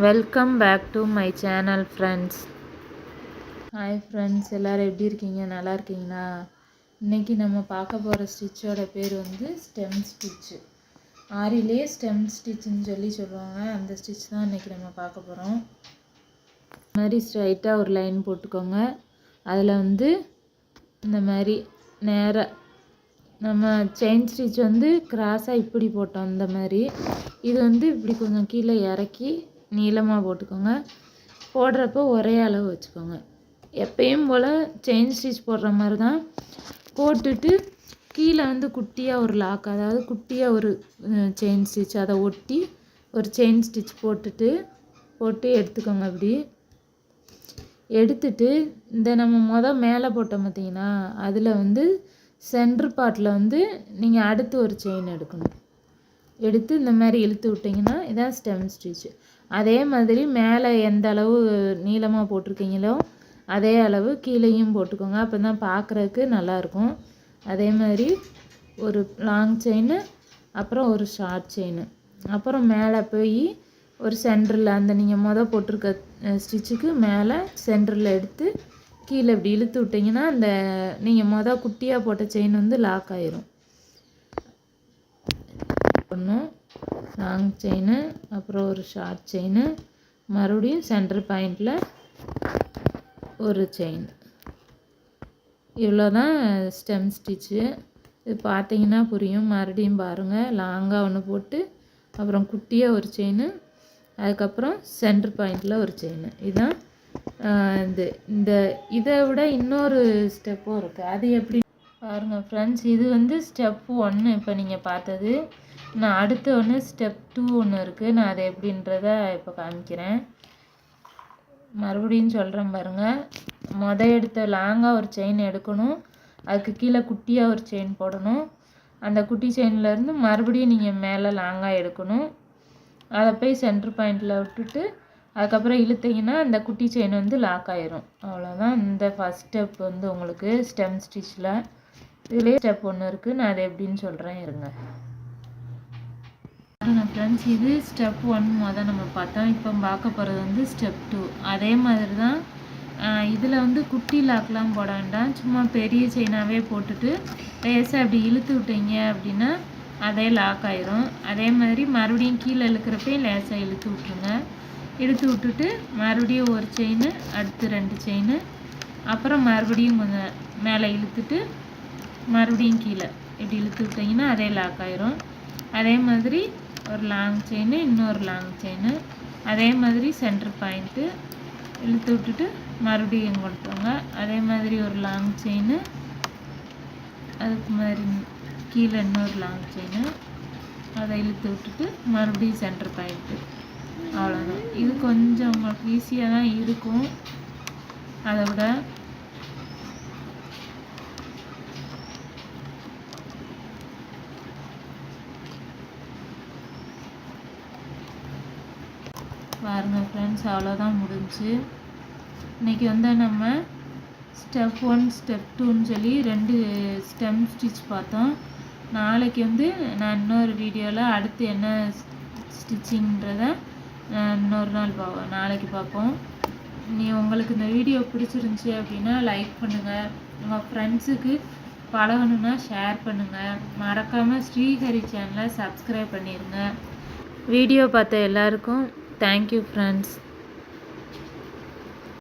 Welcome back to my channel friends. Hi friends, எல்லோரும் எப்படி இருக்கீங்க? நல்லா இருக்கீங்களா? இன்றைக்கி நம்ம பார்க்க போகிற ஸ்டிச்சோட பேர் வந்து ஸ்டெம் ஸ்டிச்சு. ஆரிலே ஸ்டெம் ஸ்டிச்சுன்னு சொல்லுவாங்க. அந்த ஸ்டிச் தான் இன்றைக்கி நம்ம பார்க்க போகிறோம். இந்த மாதிரி ஸ்ட்ரைட்டாக ஒரு லைன் போட்டுக்கோங்க. அதில் வந்து இந்த மாதிரி நேராக நம்ம செயின் ஸ்டிச் வந்து கிராஸாக இப்படி போட்டோம். இந்த மாதிரி இது வந்து இப்படி கொஞ்சம் கீழே இறக்கி நீளமாக போட்டுக்கோங்க. போடுறப்போ ஒரே அளவு வச்சுக்கோங்க. எப்பயும் போல் செயின் ஸ்டிச் போடுற மாதிரி தான் போட்டுட்டு கீழே வந்து குட்டியாக ஒரு லாக், அதாவது குட்டியாக ஒரு செயின் ஸ்டிச் அதை ஒட்டி ஒரு செயின் ஸ்டிச் போட்டு எடுத்துக்கோங்க. அப்படி எடுத்துட்டு இந்த நம்ம மேலே போட்டோம் பார்த்தீங்கன்னா, அதில் வந்து சென்ட்ரு பார்ட்டில் வந்து நீங்கள் அடுத்து ஒரு செயின் எடுக்கணும். எடுத்து இந்த மாதிரி இழுத்து விட்டிங்கன்னா இதான் ஸ்டெம் ஸ்டிச்சு. அதே மாதிரி மேலே எந்த அளவு நீளமாக போட்டிருக்கீங்களோ அதே அளவு கீழேயும் போட்டுக்கோங்க. அப்போ தான் பார்க்குறதுக்கு நல்லாயிருக்கும். அதே மாதிரி ஒரு லாங் செயின், அப்புறம் ஒரு ஷார்ட் செயின், அப்புறம் மேலே போய் ஒரு சென்டரில் அந்த நீங்கள் போட்டிருக்க ஸ்டிச்சுக்கு மேலே சென்டரில் எடுத்து கீழே இப்படி இழுத்து விட்டிங்கன்னா அந்த நீங்கள் குட்டியாக போட்ட செயின் வந்து லாக் ஆயிரும். ஒன்றும் லாங் செயின், அப்புறம் ஒரு ஷார்ட் செயின், மறுபடியும் சென்டர் பாயிண்டில் ஒரு செயின். இவ்வளோ தான் ஸ்டெம் ஸ்டிச்சு. இது பார்த்தீங்கன்னா புரியும். மறுபடியும் பாருங்கள். லாங்காக ஒன்று போட்டு அப்புறம் குட்டியாக ஒரு செயின், அதுக்கப்புறம் சென்டர் பாயிண்டில் ஒரு செயின். இதுதான் இதை விட இன்னொரு ஸ்டெப்பும் இருக்குது. அது எப்படி பாருங்கள் ஃப்ரெண்ட்ஸ். இது வந்து ஸ்டெப் 1 இப்போ நீங்கள் பார்த்தது. நான் அடுத்த ஒன்று ஸ்டெப் 2 ஒன்று இருக்குது. நான் அதை எப்படின்றத இப்போ காமிக்கிறேன். மறுபடியும் சொல்கிறேன் பாருங்கள். எடுத்த லாங்காக ஒரு செயின் எடுக்கணும். அதுக்கு கீழே குட்டியாக ஒரு செயின் போடணும். அந்த குட்டி செயின்லேருந்து மறுபடியும் நீங்கள் மேலே லாங்காக எடுக்கணும். அதை போய் சென்டர் பாயிண்டில் விட்டுட்டு அதுக்கப்புறம் இழுத்தீங்கன்னா அந்த குட்டி செயின் வந்து லாக் ஆயிரும். அவ்வளோதான். இந்த ஃபஸ்ட் ஸ்டெப் வந்து உங்களுக்கு ஸ்டெம் ஸ்டிச்சில். இதுலேயே ஸ்டெப் 1 இருக்குது. நான் அதை எப்படின்னு சொல்கிறேன், இருங்க ஃப்ரெண்ட்ஸ். இது ஸ்டெப் 1 நம்ம பார்த்தோம். இப்போ பார்க்க போகிறது வந்து ஸ்டெப் 2. அதே மாதிரி தான். இதில் வந்து குட்டி லாக்லாம் போட வேண்டாம். சும்மா பெரிய செயினாகவே போட்டுட்டு லேசாக அப்படி இழுத்து விட்டீங்க அப்படின்னா அதே லாக் ஆயிரும். அதே மாதிரி மறுபடியும் கீழே இழுக்கிறப்பையும் லேசாக இழுத்து விட்ருங்க. இழுத்து விட்டுட்டு மறுபடியும் ஒரு செயின், அடுத்து 2 செயின், அப்புறம் மறுபடியும் கொஞ்சம் மேலே இழுத்துட்டு மறுபடியும் கீழே இப்படி இழுத்து விட்டிங்கன்னா அதே லாக் ஆயிரும். அதே மாதிரி ஒரு லாங் செயின், இன்னொரு லாங் செயின், அதே மாதிரி சென்டர் பாயிண்ட்டு இழுத்து விட்டுட்டு மறுபடியும் கொடுத்துருங்க. அதே மாதிரி ஒரு லாங் செயின், அதுக்கு மாதிரி கீழே இன்னொரு லாங் செயின், அதை இழுத்து விட்டுட்டு மறுபடியும் சென்டர் பாயிண்ட்டு. அவ்வளோதான். இது கொஞ்சம் உங்களுக்கு ஈஸியாக தான் இருக்கும். அதை விட பாருங்கள் ஃப்ரெண்ட்ஸ், அவ்வளோதான் முடிஞ்சு. இன்றைக்கி வந்து நம்ம ஸ்டெப் 1 ஸ்டெப் 2ன்னு சொல்லி 2 ஸ்டெம் ஸ்டிச் பார்த்தோம். நாளைக்கு வந்து நான் இன்னொரு வீடியோவில் அடுத்து என்ன ஸ்டிச்சிங்கிறத இன்னொரு நாள் நாளைக்கு பார்ப்போம். உங்களுக்கு இந்த வீடியோ பிடிச்சிருந்துச்சி அப்படின்னா லைக் பண்ணுங்கள். உங்கள் ஃப்ரெண்ட்ஸுக்கு பழகணுன்னா ஷேர் பண்ணுங்கள். மறக்காமல் ஸ்ரீஹரி சேனலை சப்ஸ்கிரைப் பண்ணிடுங்க. வீடியோ பார்த்த எல்லாருக்கும் தேங்க்யூ ஃப்ரெண்ட்ஸ்.